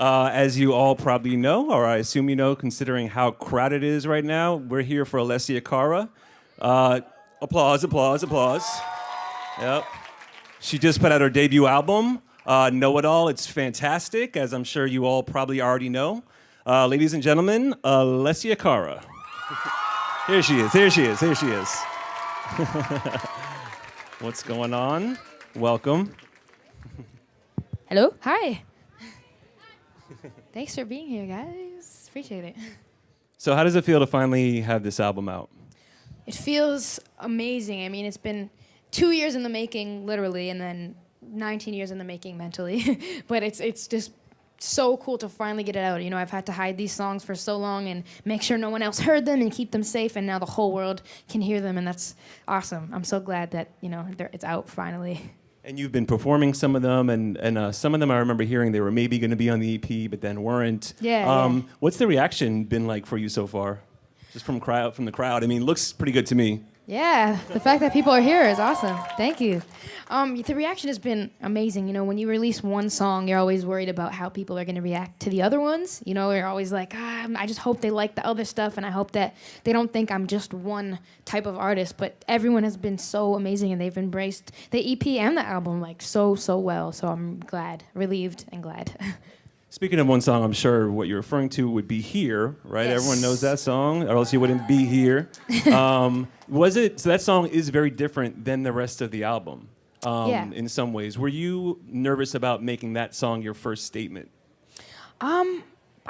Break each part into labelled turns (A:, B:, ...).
A: As you all probably know, or I assume you know, considering how crowded it is right now, we're here for Alessia Cara. Applause, applause, applause. Yep. She just put out her debut album, Know It All. It's fantastic, as I'm sure you all probably already know. Ladies and gentlemen, Alessia Cara. Here she is, here she is, here she is. What's going on? Welcome.
B: Hello? Hi. Thanks for being here, guys. Appreciate it.
A: So how does it feel to finally have this album out?
B: It feels amazing. I mean, it's been 2 years in the making, literally, and then 19 years in the making mentally. But it's just so cool to finally get it out. You know, I've had to hide these songs for so long and make sure no one else heard them and keep them safe, and now the whole world can hear them, and that's awesome. I'm so glad that, you know, it's out finally.
A: And you've been performing some of them, and some of them I remember hearing they were maybe going to be on the EP, but then weren't.
B: Yeah.
A: What's the reaction been like for you so far? Just from the crowd. I mean, it looks pretty good to me.
B: Yeah, the fact that people are here is awesome. Thank you. The reaction has been amazing. You know, when you release one song, you're always worried about how people are going to react to the other ones. You know, you're always like, I just hope they like the other stuff, and I hope that they don't think I'm just one type of artist. But everyone has been so amazing, and they've embraced the EP and the album like so well. So I'm glad, relieved, and glad.
A: Speaking of one song, I'm sure what you're referring to would be Here, right?
B: Yes.
A: Everyone knows that song, or else you wouldn't be here. So that song is very different than the rest of the album in some ways. Were you nervous about making that song your first statement?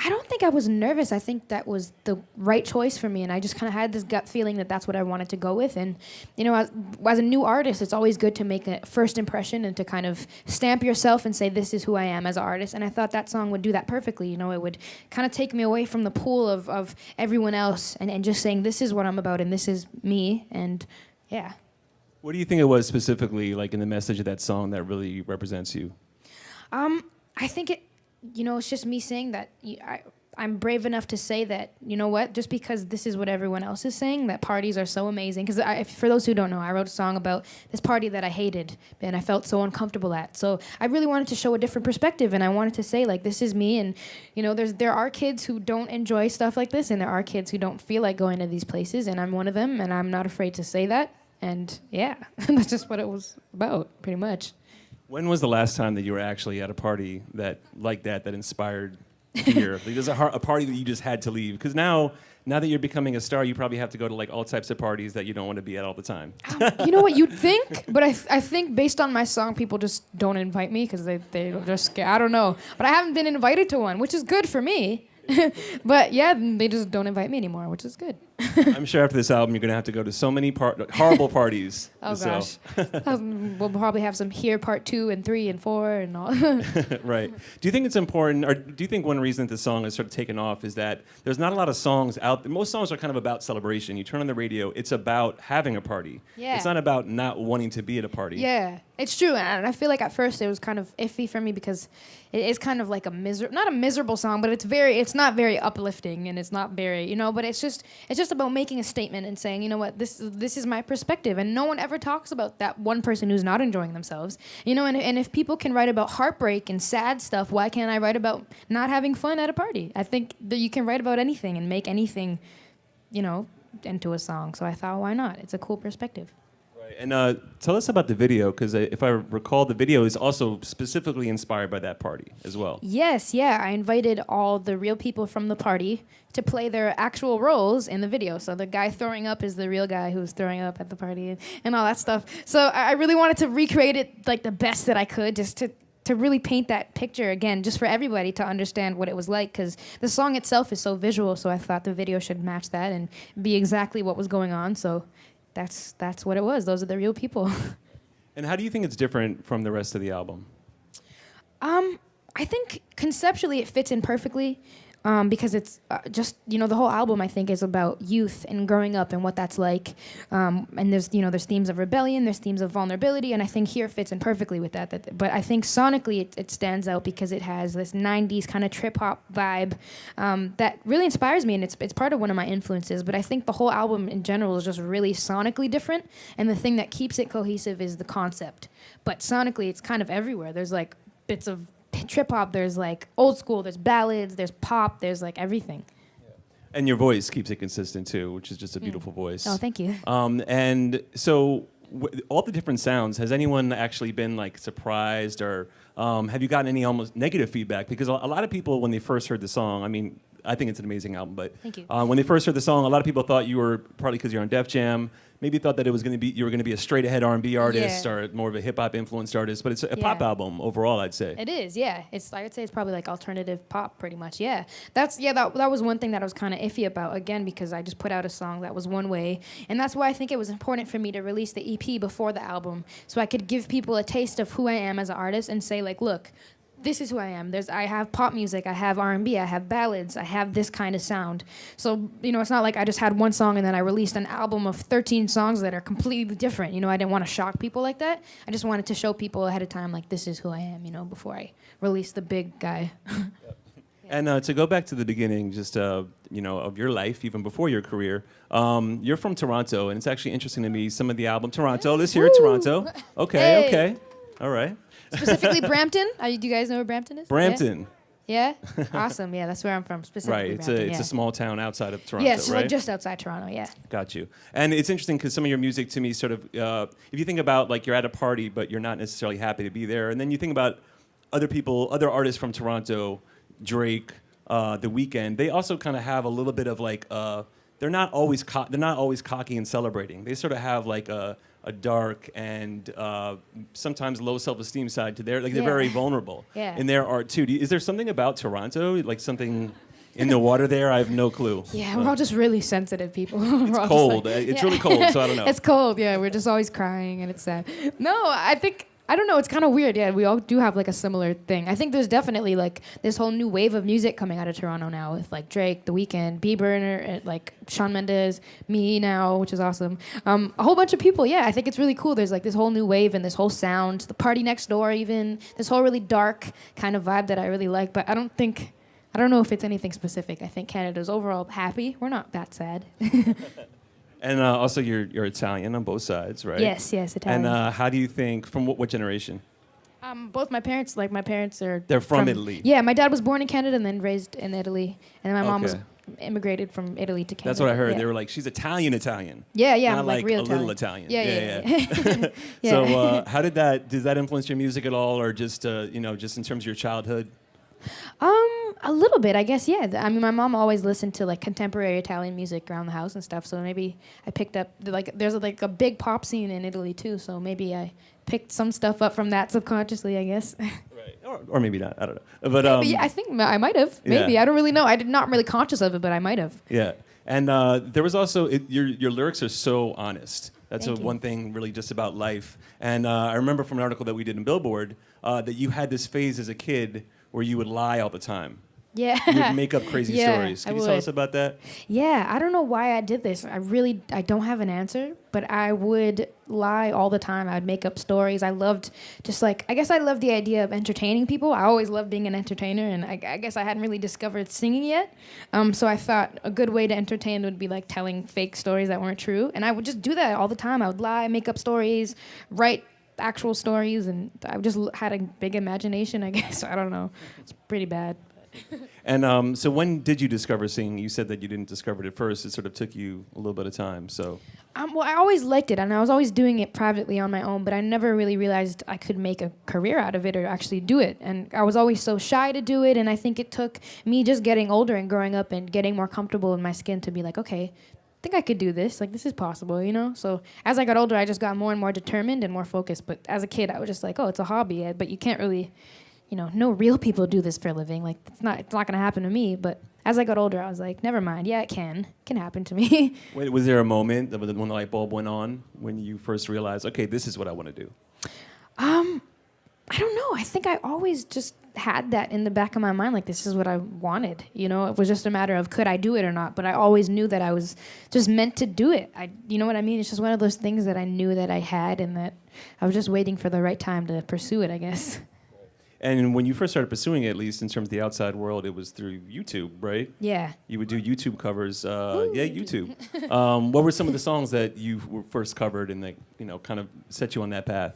B: I don't think I was nervous. I think that was the right choice for me, and I just kind of had this gut feeling that that's what I wanted to go with. And, you know, as a new artist, it's always good to make a first impression and to kind of stamp yourself and say, this is who I am as an artist. And I thought that song would do that perfectly. You know, it would kind of take me away from the pool of everyone else and just saying, this is what I'm about and this is me. And, yeah.
A: What do you think it was specifically, like in the message of that song, that really represents you?
B: I think it's just me saying that I'm brave enough to say that, you know what, just because this is what everyone else is saying, that parties are so amazing. Because for those who don't know, I wrote a song about this party that I hated and I felt so uncomfortable at. So I really wanted to show a different perspective, and I wanted to say, like, this is me. And, you know, there are kids who don't enjoy stuff like this, and there are kids who don't feel like going to these places, and I'm one of them, and I'm not afraid to say that. And, yeah, that's just what it was about, pretty much.
A: When was the last time that you were actually at a party that inspired Here? Like, there's a party that you just had to leave? Because now that you're becoming a star, you probably have to go to like all types of parties that you don't want to be at all the time.
B: You know what, you'd think, but I think based on my song, people just don't invite me because they're just scared. I don't know. But I haven't been invited to one, which is good for me. But yeah, they just don't invite me anymore, which is good.
A: I'm sure after this album, you're going to have to go to so many horrible parties.
B: Oh, gosh. We'll probably have some Here part 2 and 3 and 4 and all.
A: Right. Do you think it's important, or do you think one reason that the song has sort of taken off is that there's not a lot of songs out there? Most songs are kind of about celebration. You turn on the radio, it's about having a party.
B: Yeah.
A: It's not about not wanting to be at a party.
B: Yeah, it's true. And I feel like at first it was kind of iffy for me because it is kind of like not a miserable song, but it's not very uplifting, and it's not very, you know, but it's just about making a statement and saying, you know what, this is my perspective, and no one ever talks about that one person who's not enjoying themselves, you know, and if people can write about heartbreak and sad stuff, why can't I write about not having fun at a party? I think that you can write about anything and make anything, you know, into a song, so I thought, why not? It's a cool perspective.
A: And tell us about the video, because if I recall, the video is also specifically inspired by that party as well.
B: Yes, yeah. I invited all the real people from the party to play their actual roles in the video. So the guy throwing up is the real guy who was throwing up at the party and all that stuff. So I really wanted to recreate it like the best that I could, just to really paint that picture again, just for everybody to understand what it was like, because the song itself is so visual, so I thought the video should match that and be exactly what was going on. So that's what it was. Those are the real people.
A: And how do you think it's different from the rest of the album?
B: I think conceptually it fits in perfectly. Because it's just, you know, the whole album, I think, is about youth and growing up and what that's like. And there's themes of rebellion, there's themes of vulnerability, and I think Here fits in perfectly with that. But I think sonically it stands out because it has this 90s kind of trip-hop vibe that really inspires me, and it's part of one of my influences. But I think the whole album in general is just really sonically different, and the thing that keeps it cohesive is the concept. But sonically, it's kind of everywhere. There's like bits of trip hop, there's like old school, there's ballads, there's pop, there's like everything.
A: And your voice keeps it consistent too, which is just a beautiful voice.
B: Oh, thank you.
A: And so, all the different sounds. Has anyone actually been like surprised, or have you gotten any almost negative feedback? Because a lot of people, when they first heard the song, I mean, I think it's an amazing album, but
B: Thank you.
A: When they first heard the song, a lot of people thought you were, partly because you're on Def Jam, maybe thought that it was going to be, you were going to be a straight ahead R&B artist,
B: Yeah.
A: or more of a hip hop influenced artist. But it's a
B: Yeah.
A: pop album overall, I'd say.
B: It is, yeah. I would say it's probably like alternative pop, pretty much. Yeah, that was one thing that I was kind of iffy about, again, because I just put out a song that was one way, and that's why I think it was important for me to release the EP before the album, so I could give people a taste of who I am as an artist and say like, look, this is who I am. I have pop music, I have R&B, I have ballads, I have this kind of sound. So, it's not like I just had one song and then I released an album of 13 songs that are completely different. I didn't want to shock people like that. I just wanted to show people ahead of time, like, this is who I am, before I release the big guy.
A: And to go back to the beginning, just of your life, even before your career, you're from Toronto, and it's actually interesting to me. Some of the album Toronto. Let's hear it, Toronto. Okay,
B: Hey.
A: okay, all right.
B: Specifically Brampton. Do you guys know where Brampton is?
A: Brampton.
B: Yeah? Awesome. Yeah, that's where I'm from. Specifically
A: Right,
B: Brampton,
A: it's
B: yeah.
A: a small town outside of Toronto,
B: Yes,
A: right?
B: like just outside Toronto, yeah.
A: Got you. And it's interesting because some of your music to me sort of, if you think about like you're at a party but you're not necessarily happy to be there, and then you think about other artists from Toronto, Drake, The Weeknd, they also kind of have a little bit of like, they're not always cocky and celebrating. They sort of have like a dark and sometimes low self-esteem side to their, like they're
B: Yeah.
A: very vulnerable
B: Yeah.
A: in their art too. Is there something about Toronto, like something in the water there? I have no clue.
B: Yeah, we're all just really sensitive people. It's
A: Cold. It's really cold, so I don't know.
B: It's cold, yeah. We're just always crying and it's sad. No, I don't know, it's kind of weird. Yeah, we all do have like a similar thing. I think there's definitely like this whole new wave of music coming out of Toronto now with like Drake, The Weeknd, Bieber, and like Shawn Mendes, me now, which is awesome. A whole bunch of people, yeah. I think it's really cool. There's like this whole new wave and this whole sound, the party next door even, this whole really dark kind of vibe that I really like, but I don't know if it's anything specific. I think Canada's overall happy. We're not that sad.
A: And also, you're Italian on both sides, right?
B: Yes, Italian.
A: And how do you think, from what generation?
B: Both my parents are...
A: They're from Italy.
B: Yeah, my dad was born in Canada and then raised in Italy. And then my mom was
A: Okay.
B: immigrated from Italy to Canada.
A: That's what I heard.
B: Yeah.
A: They were like, she's Italian.
B: Yeah,
A: Not
B: I'm like real
A: a little Italian.
B: Yeah. Yeah.
A: So how did that influence your music at all, or just just in terms of your childhood?
B: A little bit, I guess, yeah. I mean, my mom always listened to like contemporary Italian music around the house and stuff, so maybe I picked up there's like a big pop scene in Italy too, so maybe I picked some stuff up from that subconsciously, I guess.
A: Right. Or maybe not. I don't know. But
B: Yeah, I think I might have. Maybe.
A: Yeah.
B: I don't really know. I did not really conscious of it, but I might have.
A: yeah. And there was also your lyrics are so honest. That's
B: Thank you.
A: one thing really just about life. And I remember from an article that we did in Billboard that you had this phase as a kid where you would lie all the time.
B: Yeah.
A: You would make up crazy
B: Yeah,
A: stories. Can
B: I
A: you tell
B: would.
A: us about that?
B: Yeah, I don't know why I did this. I don't have an answer, but I would lie all the time. I would make up stories. I loved I guess I loved the idea of entertaining people. I always loved being an entertainer, and I guess I hadn't really discovered singing yet. So I thought a good way to entertain would be like telling fake stories that weren't true. And I would just do that all the time. I would lie, make up stories, write actual stories, and I just had a big imagination, I guess. I don't know. It's pretty bad.
A: And so when did you discover singing? You said that you didn't discover it at first. It sort of took you a little bit of time. So
B: Well, I always liked it, and I was always doing it privately on my own, but I never really realized I could make a career out of it or actually do it. And I was always so shy to do it, and I think it took me just getting older and growing up and getting more comfortable in my skin to be like, okay, I think I could do this. Like, this is possible, So as I got older, I just got more and more determined and more focused. But as a kid, I was just like, oh, it's a hobby, but you can't really... no real people do this for a living. Like, it's not going to happen to me. But as I got older, I was like, never mind. Yeah, it can happen to me.
A: wait, was there a moment when the light bulb went on when you first realized, okay, this is what I want to do?
B: I don't know. I think I always just had that in the back of my mind. Like, this is what I wanted. It was just a matter of could I do it or not. But I always knew that I was just meant to do it. You know what I mean? It's just one of those things that I knew that I had, and that I was just waiting for the right time to pursue it, I guess.
A: And when you first started pursuing it, at least in terms of the outside world, it was through YouTube, right?
B: Yeah.
A: You would do YouTube covers. YouTube. What were some of the songs that you were first covered and that kind of set you on that path?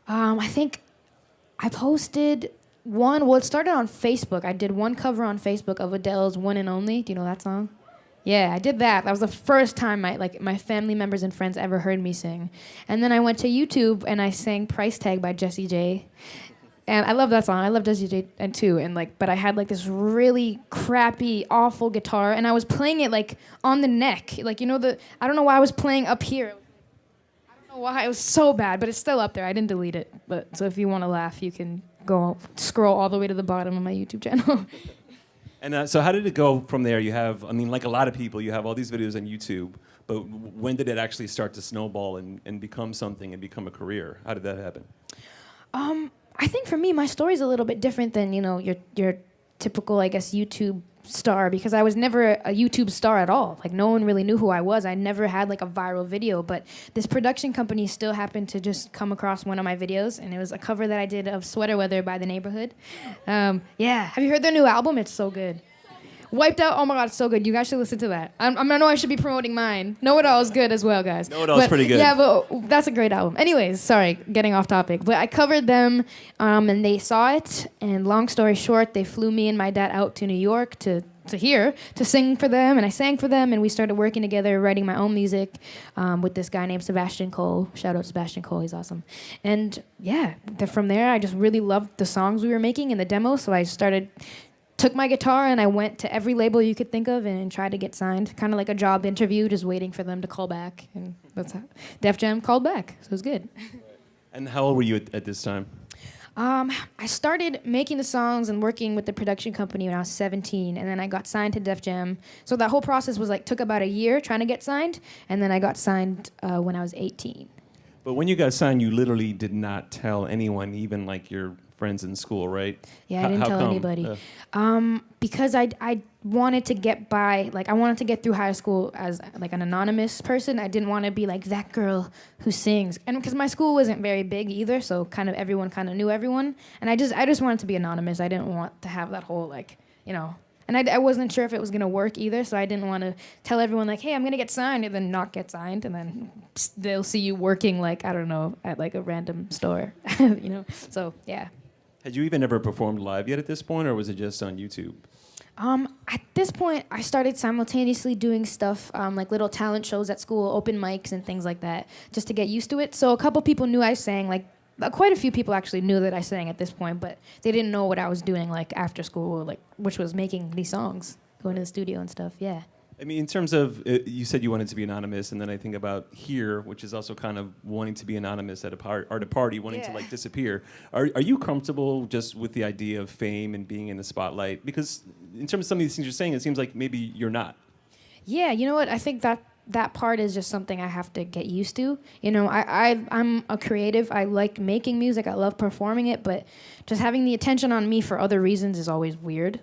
B: I think I posted Well, it started on Facebook. I did one cover on Facebook of Adele's One and Only. Do you know that song? Yeah, I did that. That was the first time my family members and friends ever heard me sing. And then I went to YouTube and I sang Price Tag by Jessie J. And I love that song. I love Jessie J too. And but I had this really crappy, awful guitar, and I was playing it on the neck. I don't know why I was playing up here. I don't know why it was so bad, but it's still up there. I didn't delete it. But so if you want to laugh, you can go scroll all the way to the bottom of my YouTube channel.
A: And so how did it go from there? You have, like a lot of people, you have all these videos on YouTube, but when did it actually start to snowball and become something and become a career? How did that happen?
B: I think for me, my story's a little bit different than, your typical, I guess, YouTube star, because I was never a YouTube star at all. No one really knew who I was. I never had a viral video, but this production company still happened to just come across one of my videos, and it was a cover that I did of Sweater Weather by The Neighborhood. Yeah, have you heard their new album? It's so good. Wiped Out, oh my God, it's so good. You guys should listen to that. I know I should be promoting mine. Know It All is good as well, guys.
A: Know It All is pretty good.
B: Yeah, but that's a great album. Anyways, sorry, getting off topic. But I covered them, and they saw it. And long story short, they flew me and my dad out to New York to here to sing for them. And I sang for them, and we started working together, writing my own music with this guy named Sebastian Cole. Shout out Sebastian Cole, he's awesome. And yeah, from there, I just really loved the songs we were making and the demo, so I took my guitar and I went to every label you could think of and tried to get signed. Kind of like a job interview, just waiting for them to call back. And that's how Def Jam called back, so it was good.
A: And how old were you at this time?
B: I started making the songs and working with the production company when I was 17, and then I got signed to Def Jam. So that whole process took about a year trying to get signed, and then I got signed when I was 18.
A: But when you got signed, you literally did not tell anyone, even your friends in school, right?
B: Yeah, I didn't tell anybody. Because I wanted to get by, I wanted to get through high school as an anonymous person. I didn't want to be that girl who sings. And because my school wasn't very big either, so kind of everyone kind of knew everyone. And I just wanted to be anonymous. I didn't want to have that whole and I wasn't sure if it was going to work either, so I didn't want to tell everyone, hey, I'm going to get signed, and then not get signed, and then they'll see you working, I don't know, at, a random store, So, yeah.
A: Had you even ever performed live yet at this point, or was it just on YouTube?
B: At this point, I started simultaneously doing stuff, little talent shows at school, open mics and things like that, just to get used to it. So a couple people knew I sang, quite a few people actually knew that I sang at this point, but they didn't know what I was doing after school, which was making these songs, going to the studio and stuff. Yeah.
A: In terms of, you said you wanted to be anonymous, and then I think about here, which is also kind of wanting to be anonymous at a party, wanting to disappear. Are you comfortable just with the idea of fame and being in the spotlight? Because in terms of some of these things you're saying, it seems like maybe you're not.
B: Yeah, you know what? I think that part is just something I have to get used to. I'm a creative. I like making music. I love performing it, but just having the attention on me for other reasons is always weird.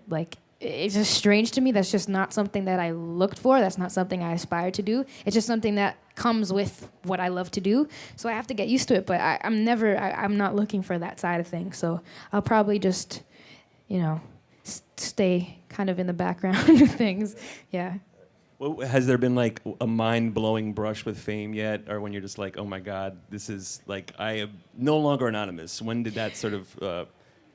B: It's just strange to me. That's just not something that I looked for. That's not something I aspired to do. It's just something that comes with what I love to do. So I have to get used to it, but I'm not looking for that side of things. So I'll probably just, stay kind of in the background of things. Yeah.
A: Well, has there been a mind-blowing brush with fame yet, or when you're just oh my God, this is I am no longer anonymous? When did that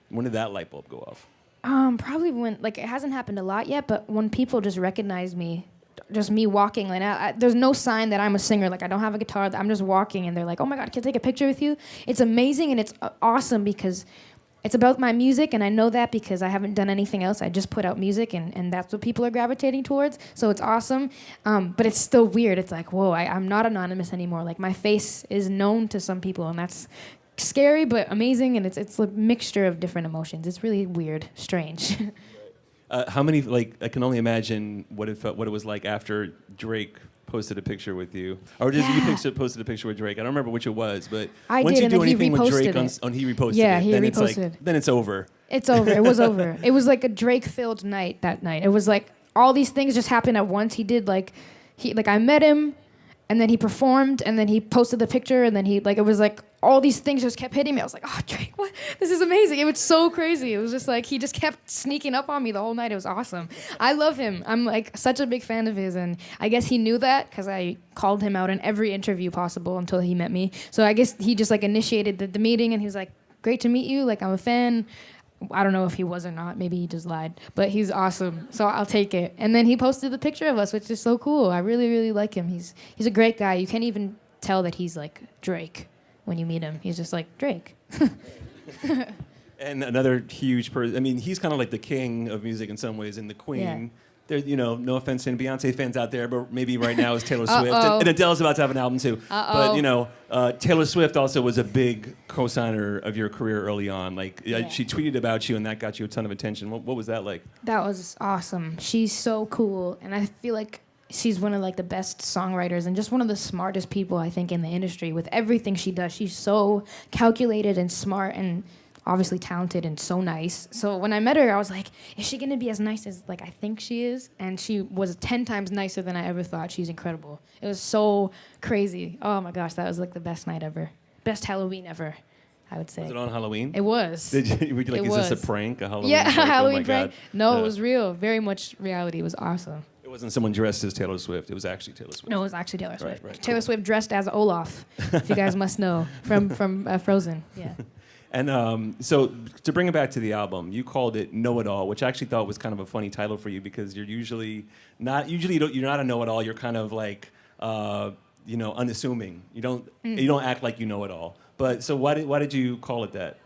A: when did that light bulb go off?
B: Probably when it hasn't happened a lot yet, but when people just recognize me, just me walking, there's no sign that I'm a singer. I don't have a guitar. I'm just walking, and they're oh my God, can I take a picture with you? It's amazing, and it's awesome because it's about my music, and I know that because I haven't done anything else. I just put out music, and that's what people are gravitating towards. So it's awesome, but it's still weird. It's whoa, I'm not anonymous anymore. My face is known to some people, and that's scary but amazing, and it's a mixture of different emotions. It's really weird, strange.
A: How many I can only imagine what it was like after Drake posted a picture with you, or did you posted a picture with Drake? I don't remember which it was, but
B: I
A: once
B: did,
A: you do anything with Drake
B: he reposted
A: it,
B: he
A: then
B: reposted.
A: then it's over.
B: It's over. It was over. It was a Drake-filled night that night. It was all these things just happened at once. He did I met him, and then he performed, and then he posted the picture, and then he it was all these things just kept hitting me. I was oh, Drake, what? This is amazing. It was so crazy. It was just he just kept sneaking up on me the whole night. It was awesome. I love him. I'm such a big fan of his, and I guess he knew that because I called him out in every interview possible until he met me. So I guess he just initiated the meeting, and he was great to meet you. I'm a fan. I don't know if he was or not. Maybe he just lied. But he's awesome, so I'll take it. And then he posted the picture of us, which is so cool. I really, really like him. He's a great guy. You can't even tell that he's like Drake when you meet him. He's just like Drake.
A: And another huge person. I mean, he's kind of like the king of music in some ways, and the queen.
B: Yeah.
A: There, no offense to any Beyonce fans out there, but maybe right now is Taylor Swift,
B: Uh-oh.
A: and Adele's about to have an album too.
B: Uh-oh.
A: But Taylor Swift also was a big co-signer of your career early on. Like she tweeted about you, and that got you a ton of attention. What was that like?
B: That was awesome. She's so cool, and I feel like she's one of like the best songwriters and just one of the smartest people I think in the industry. With everything she does, she's so calculated and smart and obviously talented and so nice. So when I met her, I was like, is she gonna be as nice as like I think she is? And she was 10 times nicer than I ever thought. She's incredible. It was so crazy. Oh my gosh, that was like the best night ever. Best Halloween ever, I would say.
A: Was it on Halloween?
B: It was.
A: Were you like,
B: It
A: is this
B: was.
A: a prank? A Halloween
B: Yeah,
A: prank? Oh my
B: Halloween
A: God.
B: prank. No,
A: Yeah.
B: it was real. Very much reality. It was awesome.
A: It wasn't someone dressed as Taylor Swift. It was actually Taylor Swift.
B: No, it was actually Taylor Swift.
A: Right,
B: Taylor
A: cool.
B: Swift dressed as Olaf, if you guys must know, from Frozen. Yeah.
A: And so to bring it back to the album, you called it Know It All, which I actually thought was kind of a funny title for you because you're usually not you're not a know-it-all. You're kind of like unassuming. You don't act like you know it all. But so why did you call it that?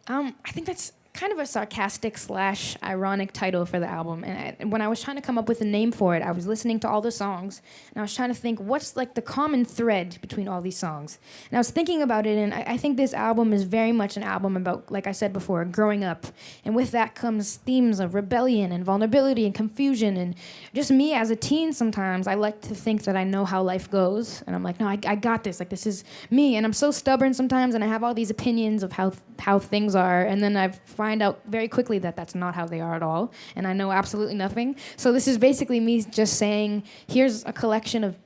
B: I think that's kind of a sarcastic / ironic title for the album. And when I was trying to come up with a name for it, I was listening to all the songs, and I was trying to think what's like the common thread between all these songs. And I was thinking about it, and I think this album is very much an album about, like I said before, growing up. And with that comes themes of rebellion and vulnerability and confusion. And just me as a teen sometimes, I like to think that I know how life goes. And I'm like, no, I got this. Like, this is me. And I'm so stubborn sometimes, and I have all these opinions of how things are. And then I find out very quickly that that's not how they are at all, and I know absolutely nothing. So this is basically me just saying, here's a collection of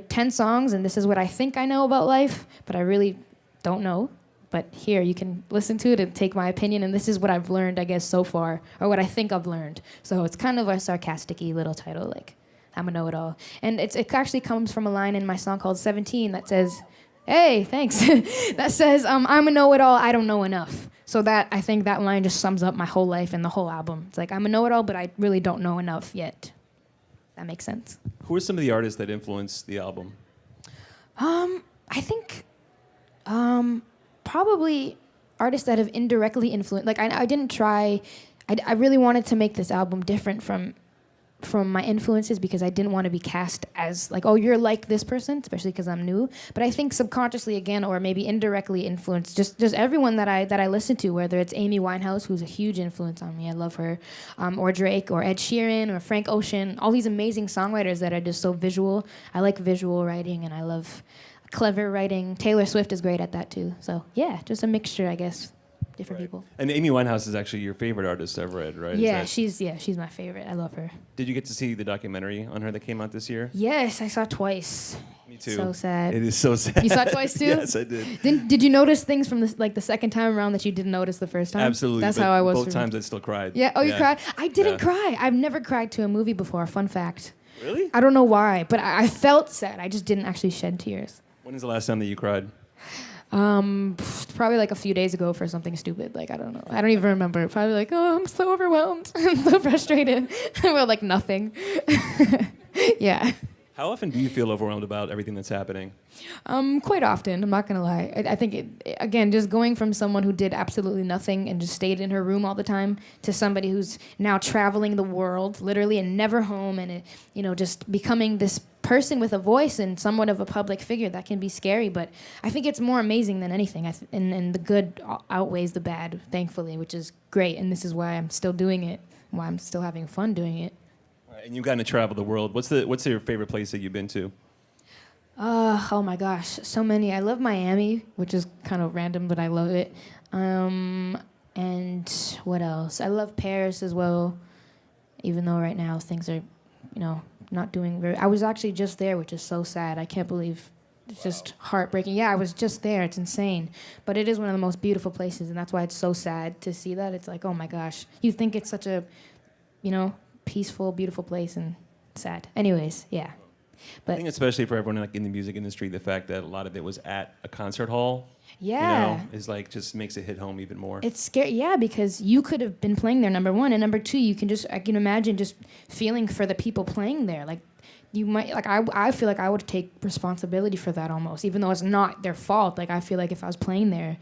B: 10 songs, and this is what I think I know about life, but I really don't know. But here, you can listen to it and take my opinion, and this is what I've learned, I guess, so far, or what I think I've learned. So it's kind of a sarcastic-y little title, like, I'm a know-it-all. And it actually comes from a line in my song called 17 that says, hey, thanks, that says, I'm a know-it-all, I don't know enough. So I think that line just sums up my whole life and the whole album. It's like, I'm a know-it-all, but I really don't know enough yet. That makes sense.
A: Who are some of the artists that influenced the album?
B: I think probably artists that have indirectly influenced. Like, I didn't try. I really wanted to make this album different from my influences because I didn't want to be cast as like, oh, you're like this person, especially because I'm new. But I think subconsciously again, or maybe indirectly influenced just everyone that I listen to, whether it's Amy Winehouse, who's a huge influence on me, I love her, or Drake, or Ed Sheeran, or Frank Ocean, all these amazing songwriters that are just so visual. I like visual writing, and I love clever writing. Taylor Swift is great at that too. So yeah, just a mixture, I guess. Different people.
A: And Amy Winehouse is actually your favorite artist I've read, right?
B: Yeah, she's my favorite. I love her.
A: Did you get to see the documentary on her that came out this year?
B: Yes, I saw it twice.
A: Me too.
B: So sad.
A: It is so sad.
B: You saw it twice too?
A: Yes, I did.
B: Did you notice things from the second time around that you didn't notice the first time?
A: Absolutely.
B: That's
A: but
B: how I was.
A: Both times I still cried.
B: Yeah. Oh, you cried? I didn't cry. I've never cried to a movie before. Fun fact.
A: Really?
B: I don't know why, but I felt sad. I just didn't actually shed tears.
A: When is the last time that you cried?
B: Probably like a few days ago for something stupid. Like, I don't know. I don't even remember. Probably like, oh, I'm so overwhelmed. I'm so frustrated. Well, like nothing. Yeah.
A: How often do you feel overwhelmed about everything that's happening?
B: Quite often. I'm not gonna lie. I think again, just going from someone who did absolutely nothing and just stayed in her room all the time to somebody who's now traveling the world, literally, and never home, and just becoming this person with a voice and somewhat of a public figure, that can be scary. But I think it's more amazing than anything. And the good outweighs the bad, thankfully, which is great. And this is why I'm still doing it. Why I'm still having fun doing it.
A: And you've gotten to travel the world. What's your favorite place that you've been to?
B: Oh my gosh, so many. I love Miami, which is kind of random, but I love it. And what else? I love Paris as well, even though right now things are, not doing very. I was actually just there, which is so sad. I can't believe. It's just heartbreaking. Yeah, I was just there. It's insane. But it is one of the most beautiful places, and that's why it's so sad to see that. It's like, oh my gosh. You think it's such a, peaceful, beautiful place, and sad. Anyways, yeah.
A: I think especially for everyone like in the music industry, the fact that a lot of it was at a concert hall,
B: Yeah.
A: is like just makes it hit home even more.
B: It's scary, yeah, because you could have been playing there, number one, and number two, I can imagine just feeling for the people playing there. Like, you might, like, I feel like I would take responsibility for that almost, even though it's not their fault. Like, I feel like if I was playing there,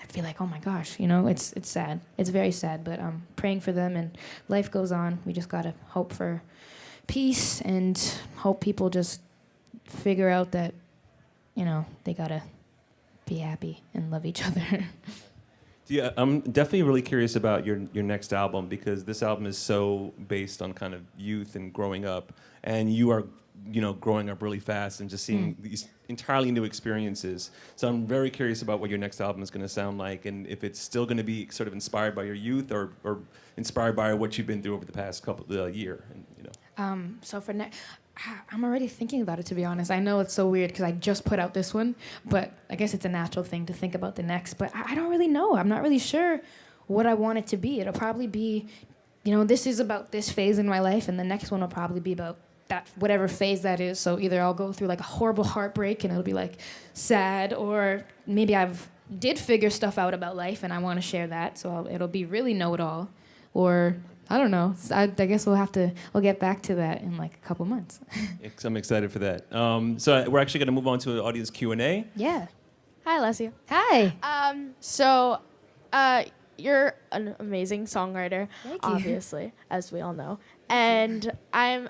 B: I'd feel like, oh my gosh, it's sad. It's very sad, but I'm praying for them, and life goes on. We just gotta hope for peace and hope people just figure out that, they gotta be happy and love each other.
A: Yeah, I'm definitely really curious about your next album because this album is so based on kind of youth and growing up, and you are, growing up really fast and just seeing these entirely new experiences. So I'm very curious about what your next album is going to sound like, and if it's still going to be sort of inspired by your youth or inspired by what you've been through over the past couple year.
B: So for next, I'm already thinking about it, to be honest. I know it's so weird because I just put out this one, but I guess it's a natural thing to think about the next. But I don't really know. I'm not really sure what I want it to be. It'll probably be, this is about this phase in my life, and the next one will probably be about that, whatever phase that is. So either I'll go through like a horrible heartbreak and it'll be like sad, or maybe I've did figure stuff out about life and I want to share that. So it'll be really know-it-all, or I don't know. I guess we'll get back to that in like a couple months.
A: I'm excited for that. So we're actually going to move on to audience Q&A.
B: Yeah.
C: Hi, Alessia.
B: Hi.
C: You're an amazing songwriter,
B: Thank you.
C: obviously, as we all know. And I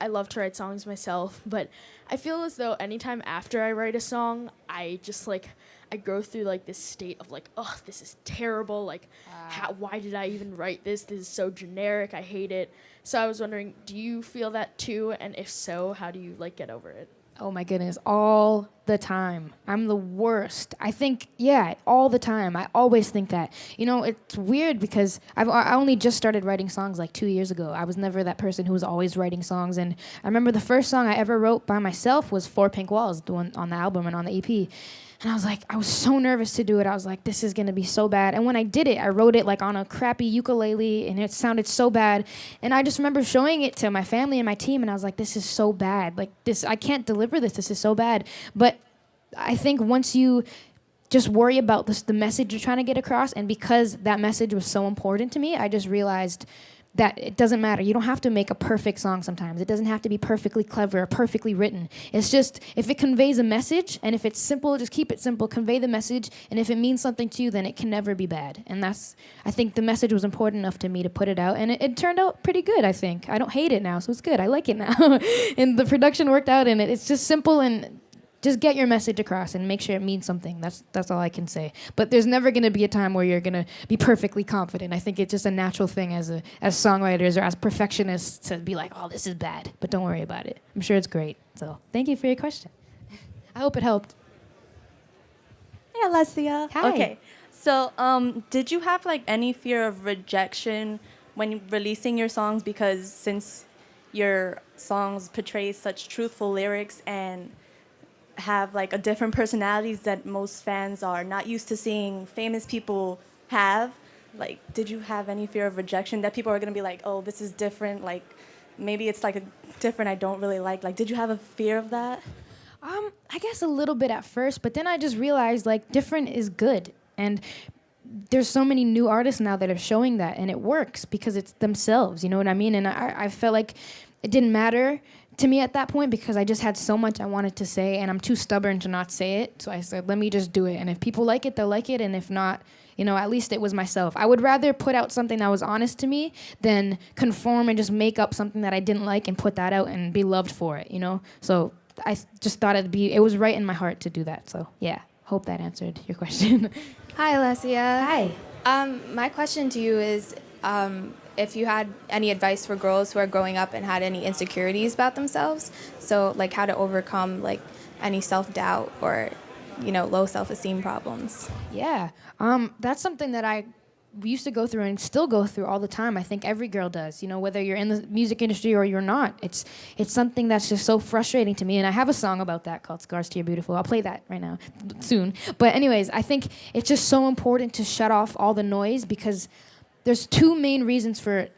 C: love to write songs myself, but I feel as though anytime after I write a song, I just I go through like this state of like, oh, this is terrible. Like, why did I even write this? This is so generic. I hate it. So I was wondering, do you feel that too? And if so, how do you get over it?
B: Oh my goodness, all the time. I'm the worst. I think, yeah, all the time. I always think that. It's weird because I only just started writing songs like 2 years ago. I was never that person who was always writing songs. And I remember the first song I ever wrote by myself was Four Pink Walls, the one on the album and on the EP. And I was so nervous to do it. I was like, this is going to be so bad. And when I did it, I wrote it like on a crappy ukulele, and it sounded so bad. And I just remember showing it to my family and my team, and I was like, this is so bad. Like, I can't deliver this. This is so bad. But I think once you just worry about the message you're trying to get across, and because that message was so important to me, I just realized that it doesn't matter. You don't have to make a perfect song sometimes. It doesn't have to be perfectly clever or perfectly written. It's just, if it conveys a message, and if it's simple, just keep it simple, convey the message, and if it means something to you, then it can never be bad. And I think the message was important enough to me to put it out, and it turned out pretty good, I think. I don't hate it now, so it's good. I like it now. And the production worked out, and it's just simple, and just get your message across and make sure it means something. That's all I can say. But there's never going to be a time where you're going to be perfectly confident. I think it's just a natural thing as songwriters or as perfectionists to be like, oh, this is bad. But don't worry about it. I'm sure it's great. So thank you for your question. I hope it helped.
D: Hey, Alessia.
B: Hi.
D: Okay. So, did you have any fear of rejection when releasing your songs? Because since your songs portray such truthful lyrics and have a different personalities that most fans are not used to seeing famous people have, did you have any fear of rejection that people are going to be like, oh, this is different, maybe it's a different I don't really like, did you have a fear of that?
B: I guess a little bit at first, but then I just realized different is good. And there's so many new artists now that are showing that, and it works because it's themselves, you know what I mean? And I felt like it didn't matter to me at that point because I just had so much I wanted to say, and I'm too stubborn to not say it. So I said, let me just do it. And if people like it, they'll like it. And if not, at least it was myself. I would rather put out something that was honest to me than conform and just make up something that I didn't like and put that out and be loved for it, So I just thought it was right in my heart to do that. So yeah, hope that answered your question.
E: Hi, Alessia.
B: Hi.
E: My question to you is if you had any advice for girls who are growing up and had any insecurities about themselves, so how to overcome any self-doubt or low self-esteem problems.
B: Yeah, that's something that I used to go through and still go through all the time. I think every girl does, whether you're in the music industry or you're not. It's something that's just so frustrating to me, and I have a song about that called Scars to Your Beautiful. I'll play that right now, soon. But anyways, I think it's just so important to shut off all the noise because there's two main reasons for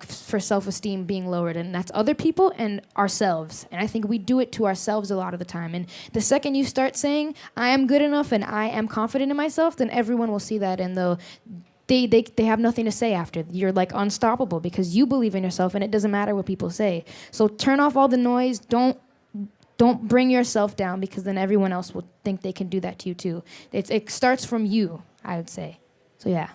B: for self-esteem being lowered, and that's other people and ourselves. And I think we do it to ourselves a lot of the time. And the second you start saying I am good enough and I am confident in myself, then everyone will see that, and they have nothing to say after. You're like unstoppable because you believe in yourself, and it doesn't matter what people say. So turn off all the noise. Don't bring yourself down, because then everyone else will think they can do that to you too. It starts from you, I would say. So yeah.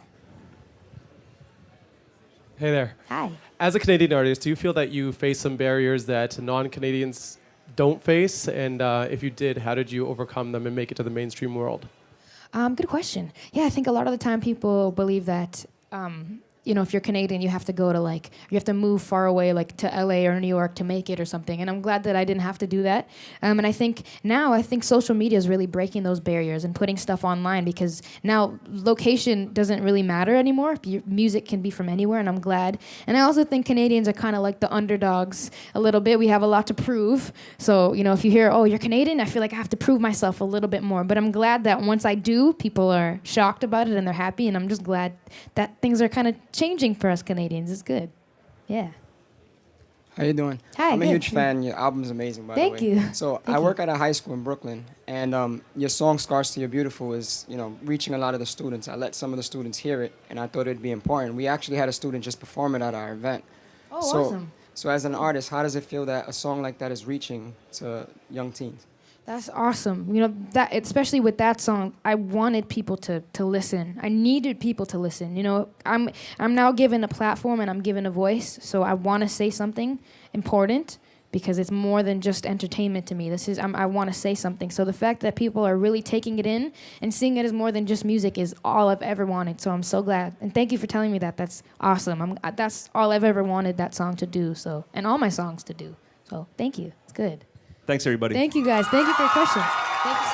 F: Hey there.
B: Hi.
F: As a Canadian artist, do you feel that you face some barriers that non-Canadians don't face? And if you did, how did you overcome them and make it to the mainstream world?
B: Good question. Yeah, I think a lot of the time people believe that, if you're Canadian, you have to go to you have to move far away, like to LA or New York to make it or something. And I'm glad that I didn't have to do that. And I think social media is really breaking those barriers and putting stuff online, because now location doesn't really matter anymore. Your music can be from anywhere, and I'm glad. And I also think Canadians are kind of like the underdogs a little bit. We have a lot to prove. So, if you hear, oh, you're Canadian, I feel like I have to prove myself a little bit more. But I'm glad that once I do, people are shocked about it and they're happy. And I'm just glad that things are kind of changing for us Canadians. It's good. Yeah.
G: How you doing?
B: Hi,
G: I'm a
B: good.
G: huge fan. Your album's amazing, by
B: Thank
G: the way.
B: you.
G: So
B: Thank
G: I
B: you.
G: work at a high school in Brooklyn, and your song "Scars to Your Beautiful" is, reaching a lot of the students. I let some of the students hear it, and I thought it'd be important. We actually had a student just perform it at our event.
B: Oh,
G: so,
B: awesome.
G: So as an artist, how does it feel that a song like that is reaching to young teens?
B: That's awesome. That especially with that song, I wanted people to listen. I needed people to listen. I'm now given a platform and I'm given a voice, so I want to say something important, because it's more than just entertainment to me. I want to say something. So the fact that people are really taking it in and seeing it as more than just music is all I've ever wanted. So I'm so glad. And thank you for telling me that. That's awesome. That's all I've ever wanted that song to do. So, and all my songs to do. So thank you. It's good.
A: Thanks, everybody.
B: Thank you, guys. Thank you for your questions. Thank you.